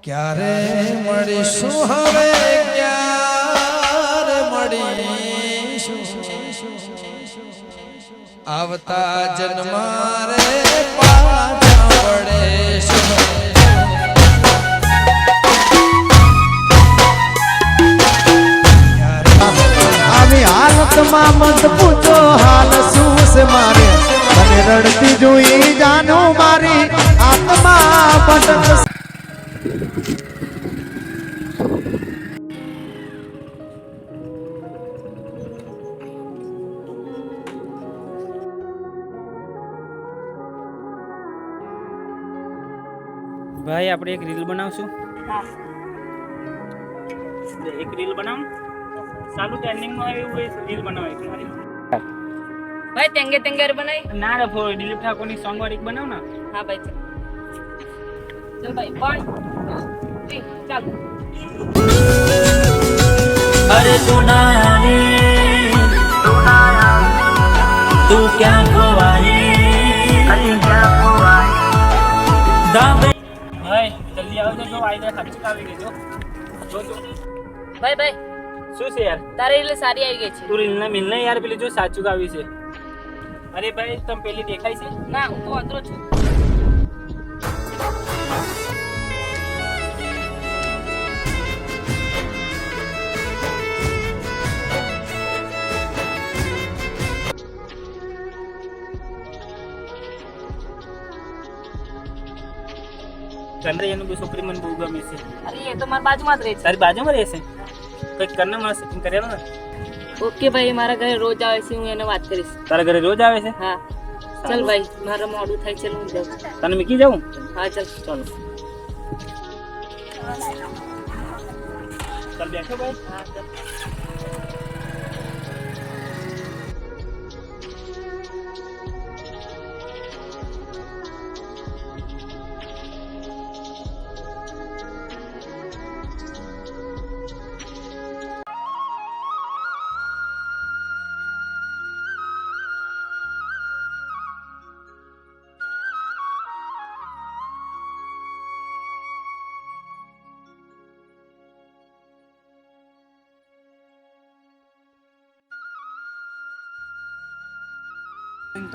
ક્યારે મળીશું હવે ક્યારે મળીશું આવતા જન્મારે પાછા વળીશું આવી હાલતમાં મત પૂછો હાલ શું છે મારે તને રડતી જોઈ જાનું મારી આત્મા ભટક ભાઈ આપણે એક રીલ બનાવશું. હા એક રીલ બનાવ સારું ટ્રેન્ડિંગમાં આવે એવું રીલ બનાવાય તમારી. ભાઈ તેંગે તેંગે બનાવી ના રે ફોર દિલીપ ઠાકોરની સોંગ વાળી બનાવ ને. હા ભાઈ ચાલ ભાઈ 1 2 3 ચાલો. अरे तू ना आने तू क्या खोवाई दाबे ભાઈ જલ્દી આવજો જો આવી જાય સાચું આવી ગઈ જો જો ભાઈ ભાઈ શું છે યાર તારી રીલ સારી આવી ગઈ છે. તું રીલ ના મિલને યાર પેલી જો સાચું આવી છે. અરે ભાઈ તમે પેલી દેખાય છે ના હું તો અંદરો છું. ચંદ્રયાન કોઈ છોકરી મને બહુ ગમે છે. અરે એ તો મારા બાજુમાં જ રહે છે. તારી બાજુમાં રહેશે કંઈક કરના મારે સેટિંગ કરેલું ને. ઓકે ભાઈ મારા ઘરે રોજ આવે છે હું એને વાત કરીશ. તારા ઘરે રોજ આવે છે. હા ચાલ ભાઈ મારા મોડું થાય છે હું જાઉં. તને મૂકી જાઉં. હા ચાલ ચાલો ચાલ બેઠો ભાઈ. હા ચાલ.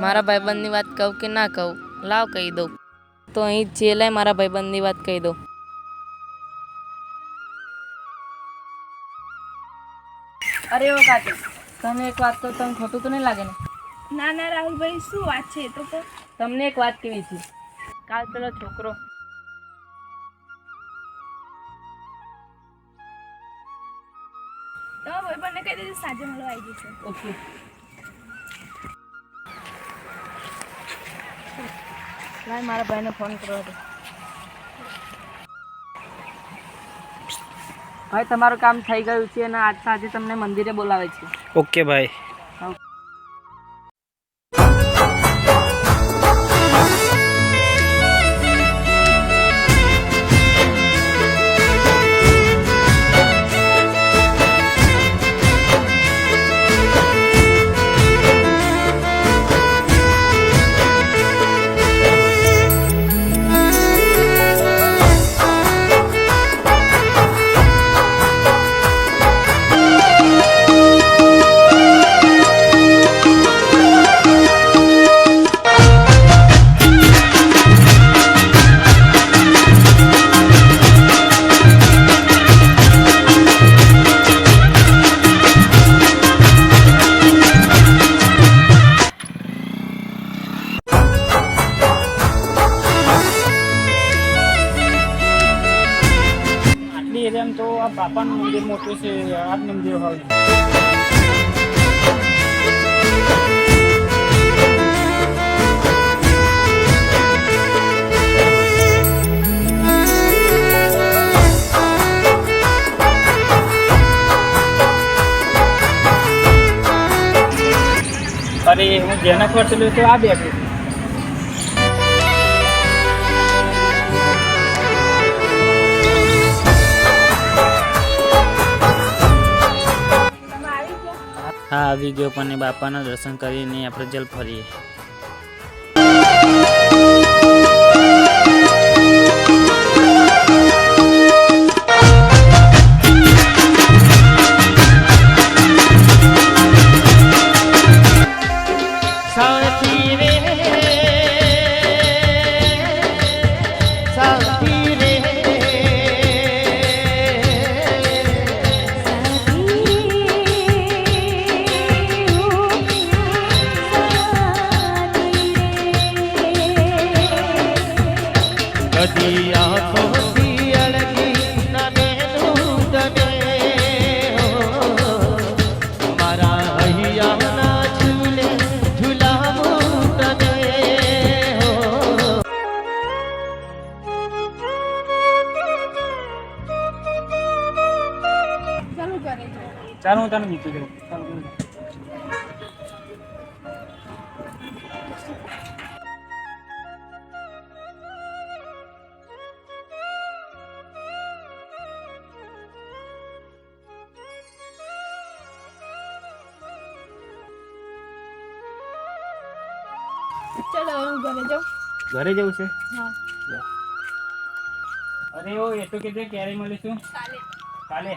મારા ભાઈબંધની વાત કહું કે ના કહું લાવ કહી દઉં તો અહીં જેલાય મારા ભાઈબંધની વાત કહી દઉં. અરે ઓ કાચો તમે એક વાત કહો તમને ખોટું તો નહીં લાગે ને? ના ના રાહુલભાઈ શું વાત છે એ તો કહો. તમને એક વાત કેવી છે કાલ પેલો છોકરો તો ભાઈબંધને કહી દેજો સાંજે મળવા આવી જશે. ઓકે લાય મારા ભાઈને ફોન કરો હતો. ભાઈ તમારું કામ થઈ ગયું છે અને આજ સાંજે તમને મંદિરે બોલાવે છે. ઓકે ભાઈ. એમ તો આ બાપાનું મંદિર મોટું છે. આ મંદિર હોય અરે હું જેના ખર્ચ લ્યો તો આ બેઠું. હા આવી ગયો પણ બાપાના દર્શન કરીને આપણે જલ ફરીએ. ચાલ હું તને મૂકી દઉં. ચાલ ચલો હવે હું ઘરે જાઉં. ઘરે જવું છે? હા. અરે ઓ એ તો કીધું ક્યારે મળીશું? કાલે. કાલે.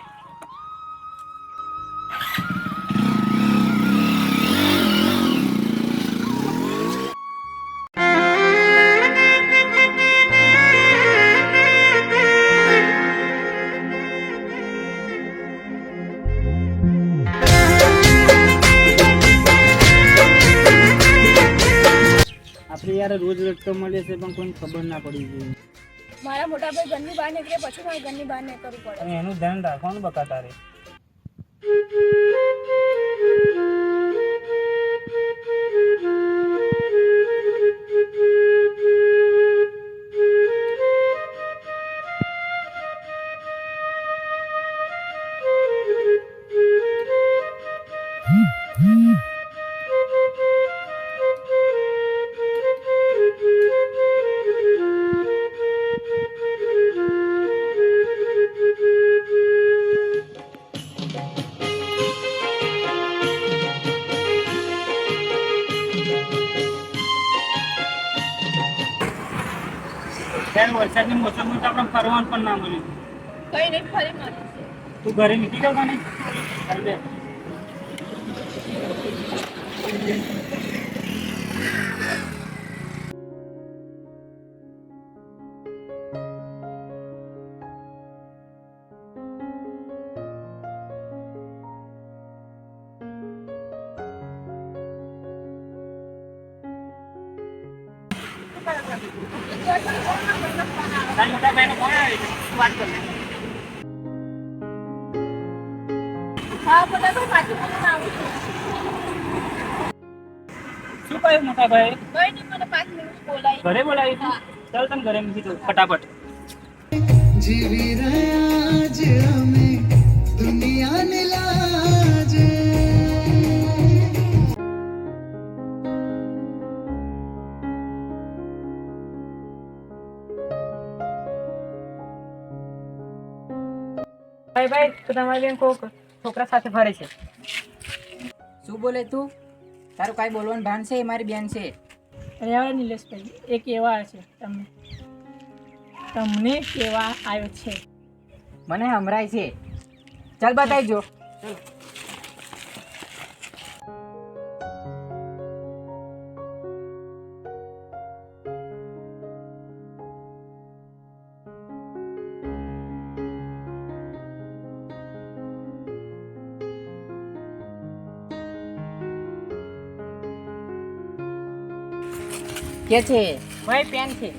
આપણે યાર રોજ રોજ તો મળીએ છે પણ કોઈને ખબર ના પડી જોઈએ. મારા મોટા ભાઈ ઘરની બહાર નીકળે પછી મારે ઘરની બહાર નીકળવું પડે. અને એનું ધ્યાન રાખવાનું બકા તારે. ત્યારે વરસાદની મોસમમાં તો આપણે ફરવાનું પણ ના મળ્યું. કઈ નહીં ફરી મળીશું. તું ઘરે નીકળી જાવ ને. ચાલ બે. તારી મોટા ભાઈનો ફોન આવ્યો છે. તું વાત કર લે. હા મોટા ભાઈ પાછું મને આવું છું. શું કહ્યું મોટા ભાઈ? કઈ નહીં મને 5 મિનિટ બોલાવી. ઘરે બોલાવી તું? ચાલ તમે ઘરે મૂકી દઉં ફટાફટ. જીવી રહ્યા જ અમે દુનિયાને લાજે. ભાઈ ભાઈ તો તમારી બેન કોક છોકરા સાથે ફરે છે. શું બોલે તું? તારું કાંઈ બોલવાનું ભાન છે? એ મારી બેન છે. અરે હવે નિલેશભાઈ એ કેવા છે તમને કેવા આવ્યો છે? મને હમરાય છે. ચાલ બતાવી જો. કે છે ભાઈ પેન છે.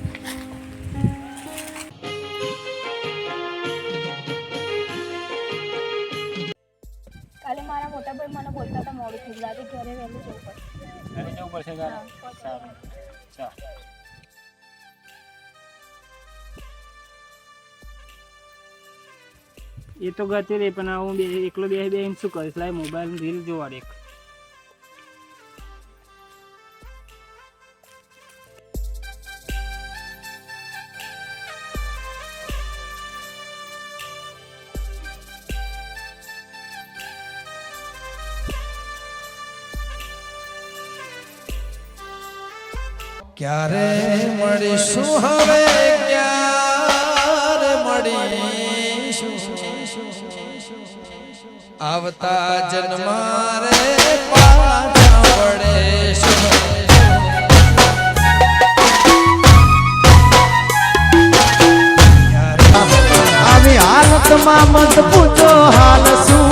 કાલે મારા મોટા ભાઈ મને બોલતા હતા મોડું થઈ ગયું. આજે ઘરે વહેલું જવું પડશે. ઘરે જવું પડશે તારે. સારું. ચાલ. એ તો ગતિ રે પણ હું એકલો બે શું કરીશ? લાય મોબાઈલ રીલ જોવા એક. ક્યારે મળીશું હવે ક્યારે મળીશું આવતા જન્મારે પાછા વળીશું આવી હાલતમાં મત પૂછો હાલ શું